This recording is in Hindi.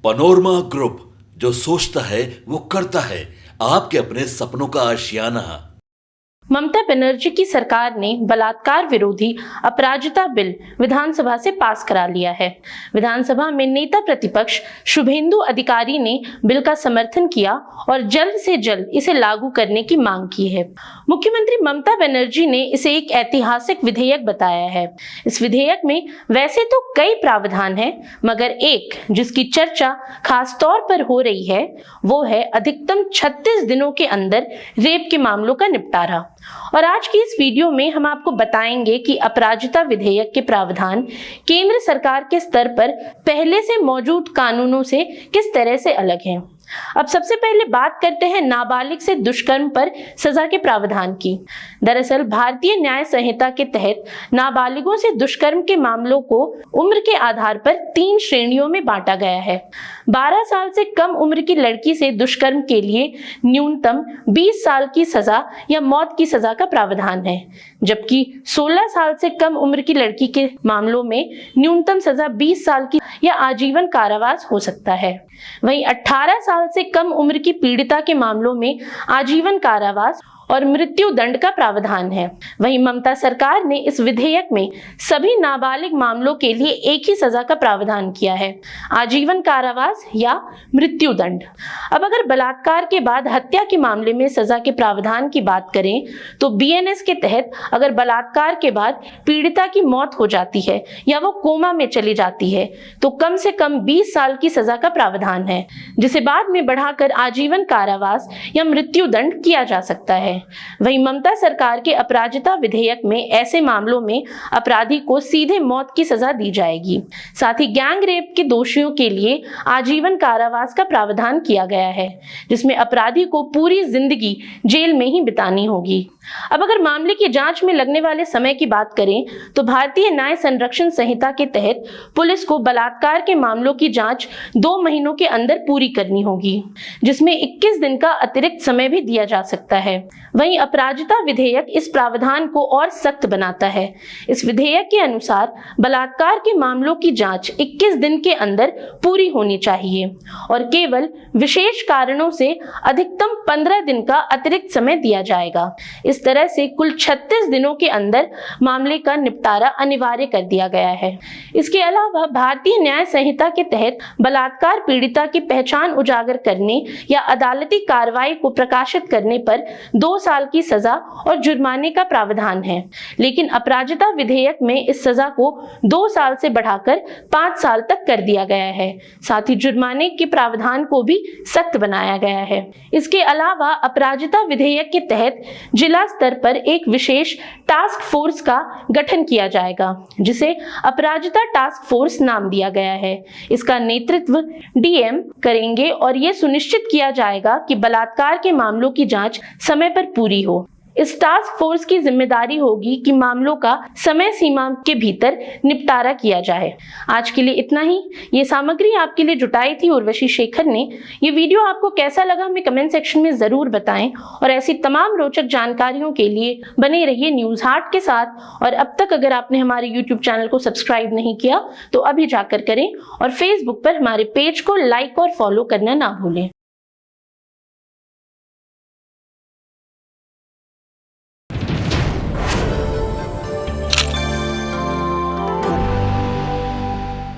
पनोरमा ग्रुप, जो सोचता है वो करता है। आपके अपने सपनों का आशियाना। ममता बनर्जी की सरकार ने बलात्कार विरोधी अपराजिता बिल विधानसभा से पास करा लिया है। विधानसभा में नेता प्रतिपक्ष शुभेंदु अधिकारी ने बिल का समर्थन किया और जल्द से जल्द इसे लागू करने की मांग की है। मुख्यमंत्री ममता बनर्जी ने इसे एक ऐतिहासिक विधेयक बताया है। इस विधेयक में वैसे तो कई प्रावधान हैं, मगर एक जिसकी चर्चा खास तौर पर हो रही है वो है अधिकतम 36 दिनों के अंदर रेप के मामलों का निपटारा। और आज की इस वीडियो में हम आपको बताएंगे कि अपराजिता विधेयक के प्रावधान केंद्र सरकार के स्तर पर पहले से मौजूद कानूनों से किस तरह से अलग हैं। अब सबसे पहले बात करते हैं नाबालिग से दुष्कर्म पर सजा के प्रावधान की। दरअसल भारतीय न्याय संहिता के तहत नाबालिगों से दुष्कर्म के मामलों को उम्र के आधार पर 3 श्रेणियों में बांटा गया है। 12 साल से कम उम्र की लड़की से दुष्कर्म के लिए न्यूनतम 20 साल की सजा या मौत की सजा का प्रावधान है, जबकि 16 साल से कम उम्र की लड़की के मामलों में न्यूनतम सजा 20 साल की या आजीवन कारावास हो सकता है। वहीं 18 साल से कम उम्र की पीड़िता के मामलों में आजीवन कारावास और मृत्यु दंड का प्रावधान है। वहीं ममता सरकार ने इस विधेयक में सभी नाबालिग मामलों के लिए एक ही सजा का प्रावधान किया है, आजीवन कारावास या मृत्यु दंड। अब अगर बलात्कार के बाद हत्या के मामले में सजा के प्रावधान की बात करें तो बीएनएस के तहत अगर बलात्कार के बाद पीड़िता की मौत हो जाती है या वो कोमा में चली जाती है तो कम से कम 20 साल की सजा का प्रावधान है, जिसे बाद में बढ़ाकर आजीवन कारावास या मृत्यु दंड किया जा सकता है। वहीं ममता सरकार के अपराजिता विधेयक में ऐसे मामलों में अपराधी को सीधे मौत की सजा दी जाएगी। साथ ही गैंग रेप के दोषियों के लिए आजीवन कारावास का प्रावधान किया गया है, जिसमें अपराधी को पूरी जिंदगी जेल में ही बितानी होगी। अब अगर मामले की जांच में लगने वाले समय की बात करें तो भारतीय न्याय संरक्षण संहिता के तहत पुलिस को बलात्कार के मामलों की जांच 2 महीनों के अंदर पूरी करनी होगी, जिसमें 21 दिन का अतिरिक्त समय भी दिया जा सकता है। वहीं अपराजिता विधेयक इस प्रावधान को और सख्त बनाता है। इस विधेयक के अनुसार बलात्कार के मामलों की जांच 21 दिन के अंदर पूरी होनी चाहिए और केवल विशेष कारणों से अधिकतम 15 दिन का अतिरिक्त समय दिया जाएगा। इस तरह से कुल 36 दिनों के अंदर मामले का निपटारा अनिवार्य कर दिया गया है। इसके अलावा भारतीय न्याय संहिता के तहत बलात्कार पीड़िता की पहचान उजागर करने या अदालती कार्रवाई को प्रकाशित करने पर 2 साल की सजा और जुर्माने का प्रावधान है, लेकिन अपराजिता विधेयक में इस सजा को 2 साल से बढ़ाकर 5 साल तक कर दिया गया है। साथ ही जुर्माने के प्रावधान को भी सख्त बनाया गया है। इसके अलावा अपराजिता विधेयक के तहत जिला स्तर पर एक विशेष टास्क फोर्स का गठन किया जाएगा, जिसे अपराजिता टास्क फोर्स नाम दिया गया है। इसका नेतृत्व डीएम करेंगे और यह सुनिश्चित किया जाएगा कि बलात्कार के मामलों की जांच समय पर पूरी हो। इस टास्क फोर्स की जिम्मेदारी होगी कि मामलों का समय सीमा के भीतर निपटारा किया जाए। आज के लिए इतना ही। ये सामग्री आपके लिए जुटाई थी उर्वशी शेखर ने। ये वीडियो आपको कैसा लगा हमें कमेंट सेक्शन में जरूर बताएं और ऐसी तमाम रोचक जानकारियों के लिए बने रहिए न्यूज हाट के साथ। और अब तक अगर आपने हमारे यूट्यूब चैनल को सब्सक्राइब नहीं किया तो अभी जाकर करें और फेसबुक पर हमारे पेज को लाइक और फॉलो करना ना भूलें।